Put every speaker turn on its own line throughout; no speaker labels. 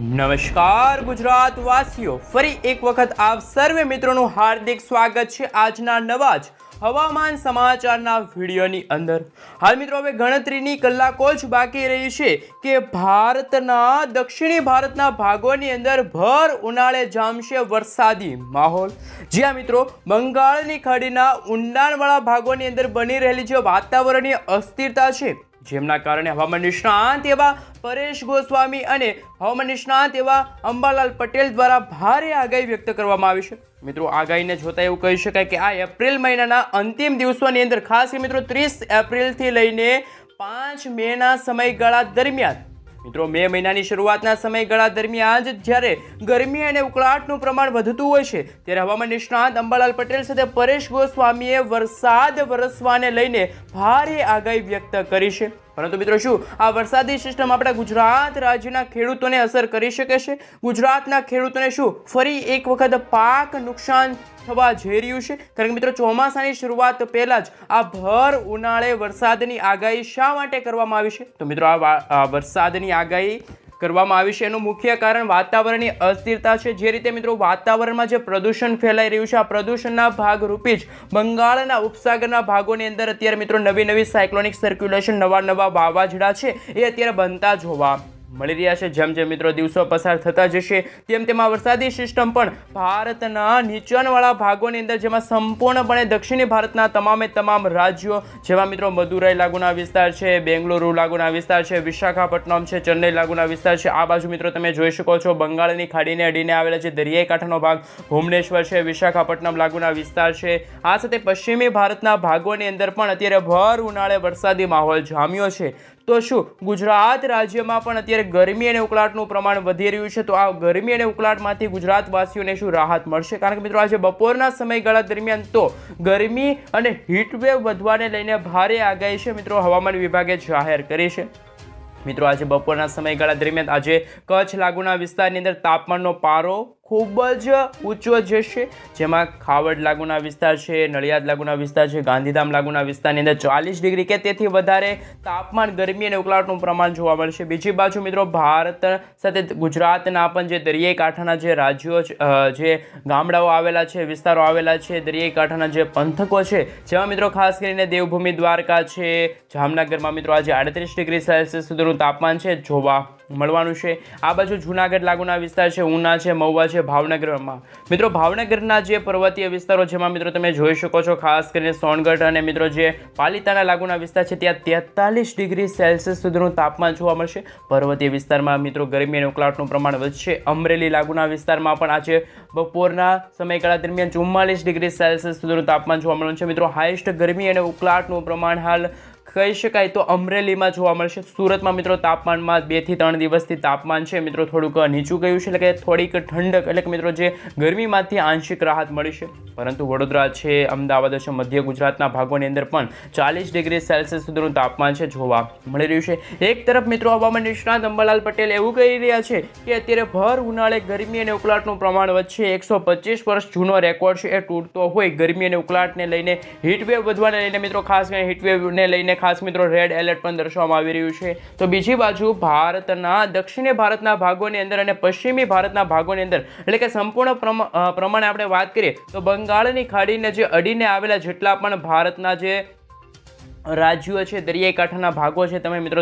નમસ્કાર ગુજરાત વાસીઓ, ફરી એક વખત આપ સર્વે મિત્રોનું હાર્દિક સ્વાગત છે આજના નવા જ હવામાન સમાચારના વિડીયોની અંદર। હાલ મિત્રો હવે ગણતરીની કલાકો જ બાકી રહી છે કે ભારતના દક્ષિણી ભારતના ભાગોની અંદર ભર ઉનાળે જામશે વરસાદી માહોલ। જ્યાં મિત્રો બંગાળની ખાડીના ઊંડાણવાળા ભાગોની અંદર બની રહેલી જે વાતાવરણીય અસ્થિરતા છે, જેમના કારણે હવામાન નિષ્ણાંત એવા પરેશ ગોસ્વામી અને હવામાન નિષ્ણાંત એવા અંબાલાલ પટેલ દ્વારા ભારે આગાહી વ્યક્ત કરવામાં આવી છે। મિત્રો આગાહીને જોતા એવું કહી શકાય કે આ એપ્રિલ મહિનાના અંતિમ દિવસોની અંદર ખાસ કરી મિત્રો 30 એપ્રિલથી લઈને 5 મેના સમયગાળા દરમિયાન મિત્રો મે મહિનાની શરૂઆતના સમયગાળા દરમિયાન જ જ્યારે ગરમી અને ઉકળાટનું પ્રમાણ વધતું હોય છે, ત્યારે હવામાન નિષ્ણાંત અંબાલાલ પટેલ સાથે પરેશ ગોસ્વામીએ વરસાદ વરસવાને લઈને ભારે આગાહી વ્યક્ત કરી છે। પરંતુ મિત્રો શું આ વરસાદી સિસ્ટમ આપણા ગુજરાત રાજ્યના ખેડૂતોને અસર કરી શકે છે? ગુજરાતના ખેડૂતોને શું ફરી એક વખત પાક નુકસાન થવા જઈ રહ્યું છે? કારણ કે મિત્રો ચોમાસાની શરૂઆત પહેલા જ આ ભર ઉનાળે વરસાદની આગાહી શા માટે કરવામાં આવી છે? તો મિત્રો આ વરસાદની આગાહી કરવામાં આવી છે એનું મુખ્ય કારણ વાતાવરણની અસ્થિરતા છે। જે રીતે મિત્રો વાતાવરણમાં જે પ્રદૂષણ ફેલાઈ રહ્યું છે, આ પ્રદૂષણના ભાગરૂપે જ બંગાળના ઉપસાગરના ભાગોની અંદર અત્યારે મિત્રો નવી સાયક્લોનિક સર્ક્યુલેશન, નવા વાવાઝોડા છે એ અત્યારે બનતા જોવા મળી રહ્યા છે। જેમ જેમ મિત્રો દિવસો પસાર થતા જશે તેમ આ વરસાદી સિસ્ટમ પણ ભારતના નીચાણવાળા ભાગોની અંદર, જેમાં સંપૂર્ણપણે દક્ષિણી ભારતના તમામ રાજ્યો, જેમાં મિત્રો મદુરાઈ લાગુના વિસ્તાર છે, બેંગલુરુ લાગુના વિસ્તાર છે, વિશાખાપટ્ટનમ છે, ચેન્નઈ લાગુના વિસ્તાર છે, આ બાજુ મિત્રો તમે જોઈ શકો છો બંગાળની ખાડીને અડીને આવેલા જે દરિયાઈ કાંઠાનો ભાગ ભુવનેશ્વર છે, વિશાખાપટ્ટનમ લાગુના વિસ્તાર છે, આ સાથે પશ્ચિમી ભારતના ભાગોની અંદર પણ અત્યારે ભર ઉનાળે વરસાદી માહોલ જામ્યો છે। તો શું ગુજરાત રાજ્યમાં પણ અત્યારે ગરમી અને ઉકળાટનું પ્રમાણ વધી રહ્યું છે? તો આ ગરમી અને ઉકળાટમાંથી ગુજરાતવાસીઓને શું રાહત મળશે? કારણ કે મિત્રો આજે બપોરના સમયગાળા દરમિયાન તો ગરમી અને હીટવેવ વધવાને લઈને ભારે આગાહી છે મિત્રો હવામાન વિભાગે જાહેર કરી છે। મિત્રો આજે બપોરના સમયગાળા દરમિયાન આજે કચ્છ લાગુના વિસ્તારની અંદર તાપમાનનો પારો ખૂબ જ ઊંચો જશે, જેમાં ખાવડ લાગુના વિસ્તાર છે, નડિયાદ લાગુના વિસ્તાર છે, ગાંધીધામ લાગુના વિસ્તારની અંદર 40 ડિગ્રી કે તેથી વધારે તાપમાન, ગરમી અને ઉકળાટનું પ્રમાણ જોવા મળશે। બીજી બાજુ મિત્રો ભારત સાથે ગુજરાતના પણ જે દરિયાઈ કાંઠાના જે રાજ્યો, જે ગામડાઓ આવેલા છે, વિસ્તારો આવેલા છે, દરિયાઈ કાંઠાના જે પંથકો છે, જેમાં મિત્રો ખાસ કરીને દેવભૂમિ દ્વારકા છે, જામનગરમાં મિત્રો આજે 38 ડિગ્રી સેલ્સિયસ સુધીનું તાપમાન છે જોવા મળવાનું છે। આ બાજુ જૂનાગઢ લાગુના વિસ્તાર છે, ઉના છે, મહુવા છે, ભાવનગરમાં મિત્રો ભાવનગરના જે પર્વતીય વિસ્તારો, જેમાં મિત્રો તમે જોઈ શકો છો ખાસ કરીને સોનગઢ અને મિત્રો જે પાલિતાણા લાગુના વિસ્તાર છે, ત્યાં 43 ડિગ્રી સેલ્સિયસ સુધીનું તાપમાન જોવા મળશે। પર્વતીય વિસ્તારમાં મિત્રો ગરમી અને ઉકળાટનું પ્રમાણ વધશે। અમરેલી લાગુના વિસ્તારમાં પણ આજે બપોરના સમયગાળા દરમિયાન 44 ડિગ્રી સેલ્સિયસ સુધીનું તાપમાન જોવા મળવાનું છે। મિત્રો હાઈએસ્ટ ગરમી અને ઉકળાટનું પ્રમાણ હાલ કહી શકાય તો અમરેલીમાં જોવા મળશે। સુરતમાં મિત્રો તાપમાનમાં 2 થી 3 દિવસથી તાપમાન છે મિત્રો થોડુંક નીચું ગયું છે, એટલે કે થોડીક ઠંડક, એટલે કે મિત્રો જે ગરમીમાંથી આંશિક રાહત મળી છે। પરંતુ વડોદરા છે, અમદાવાદ છે, મધ્ય ગુજરાતના ભાગોની અંદર પણ 40 ડિગ્રી સેલ્સિયસ સુધીનું તાપમાન છે જોવા મળી રહ્યું છે। એક તરફ મિત્રો હવામાન નિષ્ણાત અંબાલાલ પટેલ એવું કહી રહ્યા છે કે અત્યારે ભર ઉનાળે ગરમી અને ઉકળાટનું પ્રમાણ વધશે। 125 વર્ષ જૂનો રેકોર્ડ છે એ તૂટતો હોય ગરમી અને ઉકળાટને લઈને, હીટવેવ વધવાને લઈને મિત્રો ખાસ કરીને હીટવેવને લઈને ખાસ મિત્રો રેડ એલર્ટ પણ દર્શાવવામાં આવી રહ્યું છે। તો બીજી બાજુ ભારતના દક્ષિણી ભારતના ભાગોની અંદર અને પશ્ચિમી ભારતના ભાગોની અંદર, એટલે કે સંપૂર્ણ પ્રમાણે આપણે વાત કરીએ તો બંગાળની ખાડીને જે અડીને આવેલા જેટલા પણ ભારતના જે રાજ્યો છે, દરિયાઈ કાંઠાના ભાગો છે,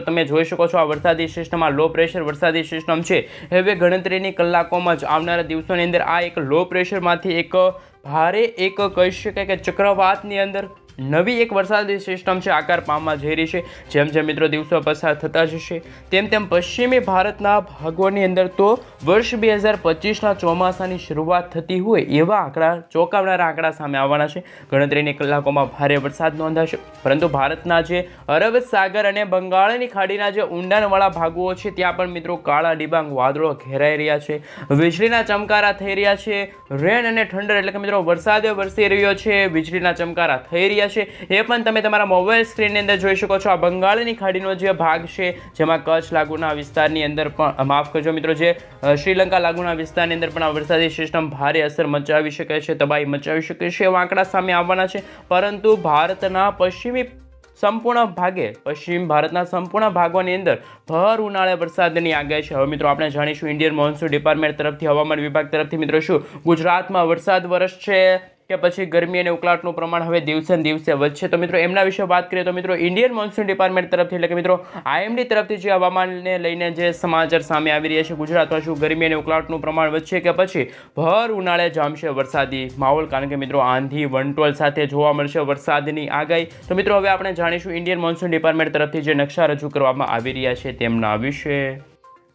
તમે જોઈ શકો છો આ વરસાદી સિસ્ટમમાં લો પ્રેશર વરસાદી સિસ્ટમ છે, હવે ગણતરીની કલાકોમાં જ આવનારા દિવસોની અંદર આ એક લો પ્રેશરમાંથી એક ભારે એક કહી શકાય કે ચક્રવાતની અંદર નવી એક વરસાદી સિસ્ટમ છે આકાર પામવા જઈ રહી છે। જેમ જેમ મિત્રો દિવસો પસાર થતા જશે તેમ પશ્ચિમી ભારતના ભાગોની અંદર તો વર્ષ 2025ના ચોમાસાની શરૂઆત થતી હોય એવા આંકડા, ચોંકાવનારા આંકડા સામે આવવાના છે। ગણતરીની કલાકોમાં ભારે વરસાદ નોંધાશે, પરંતુ ભારતના જે અરબ સાગર અને બંગાળની ખાડીના જે ઊંડાણવાળા ભાગો છે ત્યાં પણ મિત્રો કાળા ડિબાંગ વાદળો ઘેરાઈ રહ્યા છે, વીજળીના ચમકારા થઈ રહ્યા છે, રેન અને થંડર એટલે કે મિત્રો વરસાદ વરસી રહ્યો છે, વીજળીના ચમકારા થઈ રહ્યા છે, એ પણ તમે તમારા મોબાઈલ સ્ક્રીનની અંદર જોઈ શકો છો। આ બંગાળની ખાડીનો જે ભાગ છે, જેમાં કચ્છ લાગુના વિસ્તારની અંદર પણ, માફ કરજો મિત્રો, જે શ્રીલંકા લાગુના વિસ્તારની અંદર પણ આ વરસાદી સિસ્ટમ ભારે અસર મચાવી શકે છે, તબાહી મચાવી શકે છે એવા આંકડા સામે આવવાના છે। પરંતુ ભારતના પશ્ચિમી સંપૂર્ણ ભાગે પશ્ચિમ ભારતના સંપૂર્ણ ભાગોની અંદર ભર ઉનાળે વરસાદની આગાહી છે. હવે મિત્રો આપણે જાણીશું ઇન્ડિયન મોન્સૂન ડિપાર્ટમેન્ટ તરફથી, હવામાન વિભાગ તરફથી મિત્રો શું ગુજરાતમાં વરસાદ વરસશે કે પછી ગરમી અને ઉકળાટનું પ્રમાણ હવે દિવસે ને દિવસે વધશે. તો મિત્રો એમના વિશે વાત કરીએ તો મિત્રો ઇન્ડિયન મોન્સૂન ડિપાર્ટમેન્ટ તરફથી એટલે કે મિત્રો IMD તરફથી જે હવામાનને લઈને જે સમાચાર સામે આવી રહ્યા છે, ગુજરાતમાં શું ગરમી અને ઉકળાટનું પ્રમાણ વધશે કે પછી ભર ઉનાળે જામશે વરસાદી માહોલ, કારણ કે મિત્રો આંધી વંટોળ સાથે જોવા મળશે વરસાદની આગાહી. તો મિત્રો હવે આપણે જાણીશું ઇન્ડિયન મોન્સૂન ડિપાર્ટમેન્ટ તરફથી જે નકશા રજૂ કરવામાં આવી રહ્યા છે તેમના વિશે.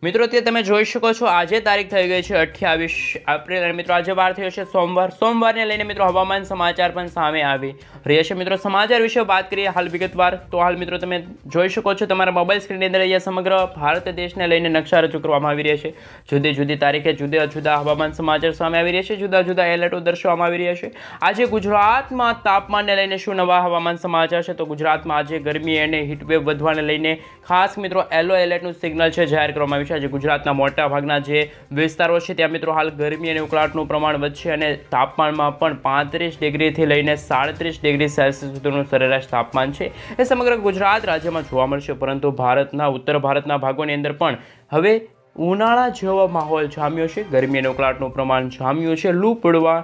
મિત્રો તે તમે જોઈ શકો છો આજે તારીખ થઈ ગઈ છે 28 એપ્રિલ અને મિત્રો આજે વાર થયો છે સોમવારને લઈને મિત્રો હવામાન સમાચાર પણ સામે આવી રહ્યા છે. મિત્રો સમાચાર વિશે વાત કરીએ હાલ વિગતવાર તો હાલ મિત્રો તમે જોઈ શકો છો તમારા મોબાઈલ સ્ક્રીનની અંદર અહીંયા સમગ્ર ભારત દેશને લઈને નકશા રજૂ કરવામાં આવી રહ્યા છે. જુદી જુદી તારીખે જુદા જુદા હવામાન સમાચાર સામે આવી રહ્યા છે, જુદા જુદા એલર્ટો દર્શાવવામાં આવી રહ્યા છે. આજે ગુજરાતમાં તાપમાનને લઈને શું નવા હવામાન સમાચાર છે તો ગુજરાતમાં આજે ગરમી અને હીટવેવ વધવાને લઈને ખાસ મિત્રો યલો એલર્ટનું સિગ્નલ છે જાહેર કરવામાં આવ્યું છે. આજે ગુજરાતના મોટા ભાગના જે વિસ્તારો છે ત્યાં મિત્રો હાલ ગરમી અને ઉકળાટનું પ્રમાણ વધશે અને તાપમાનમાં પણ 35 ડિગ્રીથી લઈને 37 ડિગ્રી સેલ્સિયસ સુધીનું સરેરાશ તાપમાન છે એ સમગ્ર ગુજરાત રાજ્યમાં જોવા મળશે. પરંતુ ભારતના ઉત્તર ભારતના ભાગોની અંદર પણ હવે ઉનાળા જેવો માહોલ જામ્યો છે, ગરમી અને ઉકળાટનું પ્રમાણ જામ્યું છે, લૂ પડવા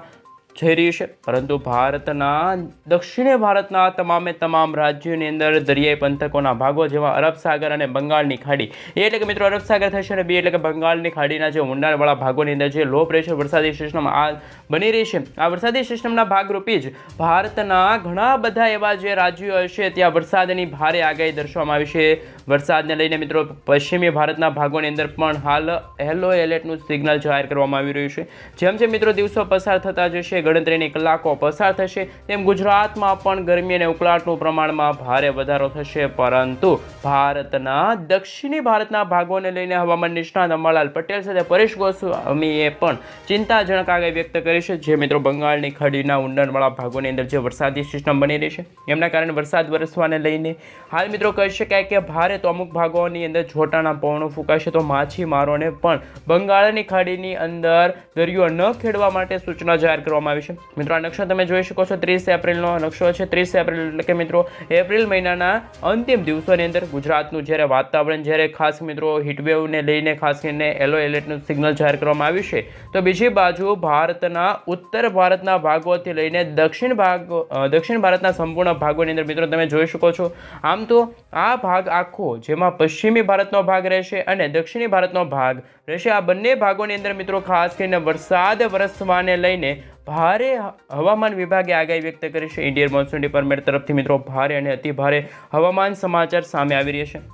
જઈ રહી છે. પરંતુ ભારતના દક્ષિણે ભારતના તમામ રાજ્યોની અંદર દરિયાઈ પંથકોના ભાગો જેવા અરબ સાગર અને બંગાળની ખાડી એટલે કે મિત્રો અરબ સાગર થશે અને બી એટલે કે બંગાળની ખાડીના જે ઊંડાણવાળા ભાગોની અંદર જે લો પ્રેશર વરસાદી સિસ્ટમ આ બની રહી છે, આ વરસાદી સિસ્ટમના ભાગરૂપી જ ભારતના ઘણા બધા એવા જે રાજ્યો હશે ત્યાં વરસાદની ભારે આગાહી દર્શાવવામાં આવી છે. વરસાદને લઈને મિત્રો પશ્ચિમી ભારતના ભાગોની અંદર પણ હાલ યલો એલર્ટનું સિગ્નલ જાહેર કરવામાં આવી રહ્યું છે. જેમ જેમ મિત્રો દિવસો પસાર થતા જશે, ગણતરીની કલાકો પસાર થશે તેમ ગુજરાતમાં પણ ગરમી અને ઉકળાટનું પ્રમાણમાં ભારે વધારો થશે. પરંતુ ભારતના દક્ષિણી ભારતના ભાગોને લઈને હવામાન નિષ્ણાત અંબાલાલ પટેલ સાથે પરેશ ગોસ્વામીએ પણ ચિંતાજનક આગાહી વ્યક્ત કરી છે. જે મિત્રો બંગાળની ખાડીના ઊંડાણવાળા ભાગોની અંદર જે વરસાદી સિસ્ટમ બની રહી છે એમના કારણે વરસાદ વરસવાને લઈને હાલ મિત્રો કહી શકાય કે ભારે તો અમુક ભાગોની અંદર છોટાના પવનો ફૂંકાશે. તો માછીમારોને પણ બંગાળની ખાડીની અંદર દરિયો ન ખેડવા માટે સૂચના જાહેર કરવામાં આવી છે. મિત્રો આ નકશો તમે જોઈ શકો છો 30 એપ્રિલનો નકશો છે. 30 એપ્રિલ એટલે કે મિત્રો એપ્રિલ મહિનાના અંતિમ દિવસોની અંદર ગુજરાતનું જ્યારે વાતાવરણ જ્યારે ખાસ મિત્રો હીટવેવને લઈને ખાસ કરીને યલો એલર્ટનું સિગ્નલ જાહેર કરવામાં આવ્યું છે, તો બીજી બાજુ ભારતના ઉત્તર ભારતના ભાગોથી લઈને દક્ષિણ ભારતના સંપૂર્ણ ભાગોની અંદર મિત્રો તમે જોઈ શકો છો. આમ તો આ ભાગ આખો જેમાં પશ્ચિમી ભારતનો ભાગ રહેશે અને દક્ષિણી ભારતનો ભાગ રહેશે, આ બંને ભાગોની અંદર મિત્રો ખાસ કરીને વરસાદ વરસવાને લઈને ભારે હવામાન વિભાગે આગાહી વ્યક્ત કરી છે. ઇન્ડિયન મોન્સૂન ડિપાર્ટમેન્ટ તરફથી મિત્રો ભારે અને અતિ ભારે હવામાન સમાચાર સામે આવી રહ્યા છે.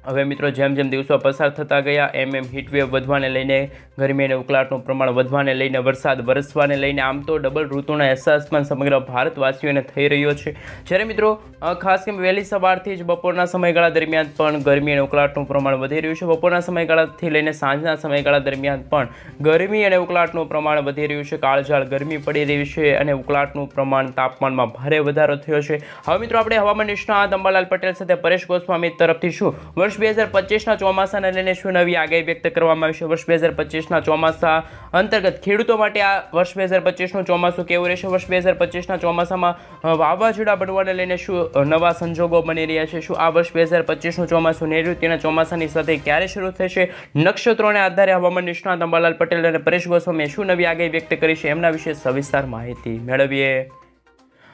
હવે મિત્રો જેમ જેમ દિવસો પસાર થતા ગયા એમ હીટવેવ વધવાને લઈને ગરમી અને ઉકળાટનું પ્રમાણ વધવાને લઈને વરસાદ વરસવાને લઈને આમ તો ડબલ ઋતુનો અહેસાસ પણ સમગ્ર ભારતવાસીઓને થઈ રહ્યો છે. જ્યારે મિત્રો ખાસ કરીને વહેલી સવારથી જ બપોરના સમયગાળા દરમિયાન પણ ગરમી અને ઉકળાટનું પ્રમાણ વધી રહ્યું છે. બપોરના સમયગાળાથી લઈને સાંજના સમયગાળા દરમિયાન પણ ગરમી અને ઉકળાટનું પ્રમાણ વધી રહ્યું છે. કાળઝાળ ગરમી પડી રહી છે અને ઉકળાટનું પ્રમાણ તાપમાનમાં ભારે વધારો થયો છે. હવે મિત્રો આપણે હવામાન નિષ્ણાત અંબાલાલ પટેલ સાથે પરેશ ગોસ્વામી તરફથી શું વર્ષ 2025ના ચોમાસાને લઈને શું નવી આગાહી વ્યક્ત કરવામાં આવી છે, વર્ષ 2025ના ચોમાસા અંતર્ગત ખેડૂતો માટે આ વર્ષ 2025નું ચોમાસું કેવું રહેશે, વર્ષ 2025ના ચોમાસામાં વાવાઝોડા બનવાને લઈને શું નવા સંજોગો બની રહ્યા છે, શું આ વર્ષ 2025નું ચોમાસું નૈઋત્યના ચોમાસાની સાથે ક્યારે શરૂ થશે, નક્ષત્રોને આધારે હવામાન નિષ્ણાત અંબાલાલ પટેલ અને પરેશ ગોસ્વામીએ શું નવી આગાહી વ્યક્ત કરી છે એમના વિશે સવિસ્તાર માહિતી મેળવીએ.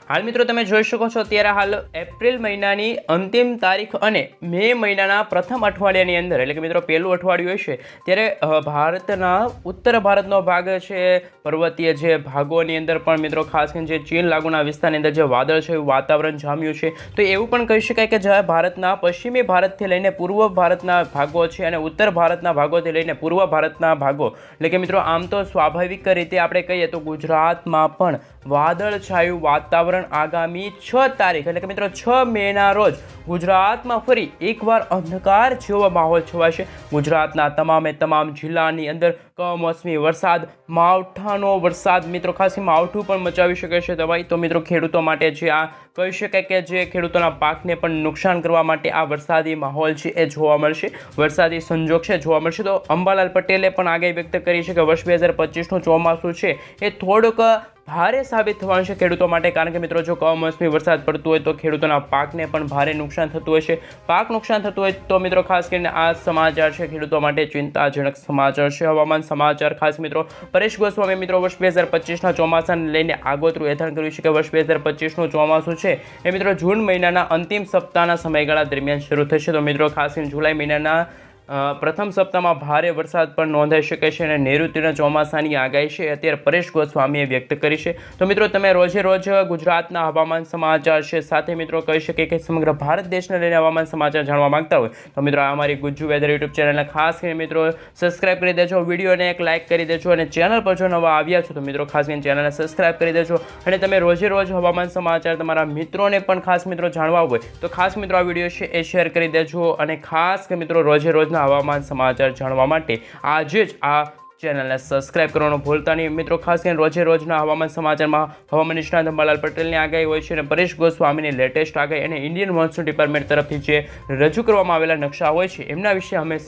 હાલ મિત્રો તમે જોઈ શકો છો અત્યારે હાલ એપ્રિલ મહિનાની અંતિમ તારીખ અને મે મહિનાના પ્રથમ અઠવાડિયાની અંદર એટલે કે મિત્રો પહેલું અઠવાડિયું હશે ત્યારે ભારતના ઉત્તર ભારતનો ભાગ છે, પર્વતીય જે ભાગોની અંદર પણ મિત્રો ખાસ કરીને જે ચીન લાગુના વિસ્તારની અંદર જે વાદળ છે એવું વાતાવરણ જામ્યું છે. તો એવું પણ કહી શકાય કે જે ભારતના પશ્ચિમી ભારતથી લઈને પૂર્વ ભારતના ભાગો છે અને ઉત્તર ભારતના ભાગોથી લઈને પૂર્વ ભારતના ભાગો એટલે કે મિત્રો આમ તો સ્વાભાવિક રીતે આપણે કહીએ તો ગુજરાતમાં પણ વાદળછાયું વાતાવરણ આગામી 6 તારીખ એટલે કે મિત્રો 6 મેના રોજ ગુજરાતમાં ફરી એકવાર અંધકાર જેવો માહોલ છવાશે. ગુજરાતના તમામ જિલ્લાની અંદર કમોસમી વરસાદ, માવઠાનો વરસાદ મિત્રો ખાસ માવઠું પણ મચાવી શકે છે દવાઈ. તો મિત્રો ખેડૂતો માટે જે આ કહી શકાય કે જે ખેડૂતોના પાકને પણ નુકસાન કરવા માટે આ વરસાદી માહોલ છે એ જોવા મળશે, વરસાદી સંજોગ છે જોવા મળશે. તો અંબાલાલ પટેલે પણ આગાહી વ્યક્ત કરી છે કે વર્ષ 2025નું ચોમાસું છે એ થોડુંક ભારે સાબિત થવાનું છે ખેડૂતો માટે, કારણ કે મિત્રો જો કમોસમી વરસાદ પડતો હોય તો ખેડૂતોના પાકને પણ ભારે નુકસાન થતું હોય છે. પાક નુકસાન થતું હોય તો મિત્રો ખાસ કરીને આ સમાચાર છે ખેડૂતો માટે ચિંતાજનક સમાચાર છે. હવામાન સમાચાર ખાસ મિત્રો પરેશ ગોસ્વામી મિત્રો વર્ષ 2025ના ચોમાસાને લઈને આગોતરું એલાન કર્યું છે કે વર્ષ 2025નું ચોમાસું છે એ મિત્રો જૂન મહિનાના અંતિમ સપ્તાહના સમયગાળા દરમિયાન શરૂ થશે. તો મિત્રો ખાસ કરીને જુલાઈ મહિનાના પ્રથમ સપ્તાહમાં ભારે વરસાદ પણ નોંધાઈ શકે છે અને નૈઋત્યના ચોમાસાની આગાહી છે અત્યારે પરેશ ગોસ્વામીએ વ્યક્ત કરી છે. તો મિત્રો તમે રોજે રોજ ગુજરાતના હવામાન સમાચાર છે સાથે મિત્રો કહી શકીએ કે સમગ્ર ભારત દેશને લઈને હવામાન સમાચાર જાણવા માંગતા હોય તો મિત્રો અમારી ગુજ્જુ વેધર યુટ્યુબ ચેનલને ખાસ કરીને મિત્રો સબસ્ક્રાઇબ કરી દેજો, વિડીયોને એક લાઇક કરી દેજો અને ચેનલ પર જો નવા આવ્યા છો તો મિત્રો ખાસ કરીને ચેનલને સબસ્ક્રાઇબ કરી દેજો. અને તમે રોજે રોજ હવામાન સમાચાર તમારા મિત્રોને પણ ખાસ મિત્રો જાણવા હોય તો ખાસ મિત્રો આ વિડીયો છે એ શેર કરી દેજો. અને ખાસ કે મિત્રો રોજે રોજના હવામાન સમાચાર જાણવા માટે આજે જ આ ચેનલને સબસ્ક્રાઇબ કરવાનું ભૂલતા નહીં મિત્રો. ખાસ કરીને રોજે રોજના હવામાન સમાચારમાં હવામાન નિષ્ણાત અંબાલાલ પટેલની આગાહી હોય છે અને પરેશ ગોસ્વામીની લેટેસ્ટ આગાહી અને ઇન્ડિયન મોન્સૂન ડિપાર્ટમેન્ટ તરફથી જે રજૂ કરવામાં આવેલા નકશા હોય છે એમના વિશે અમે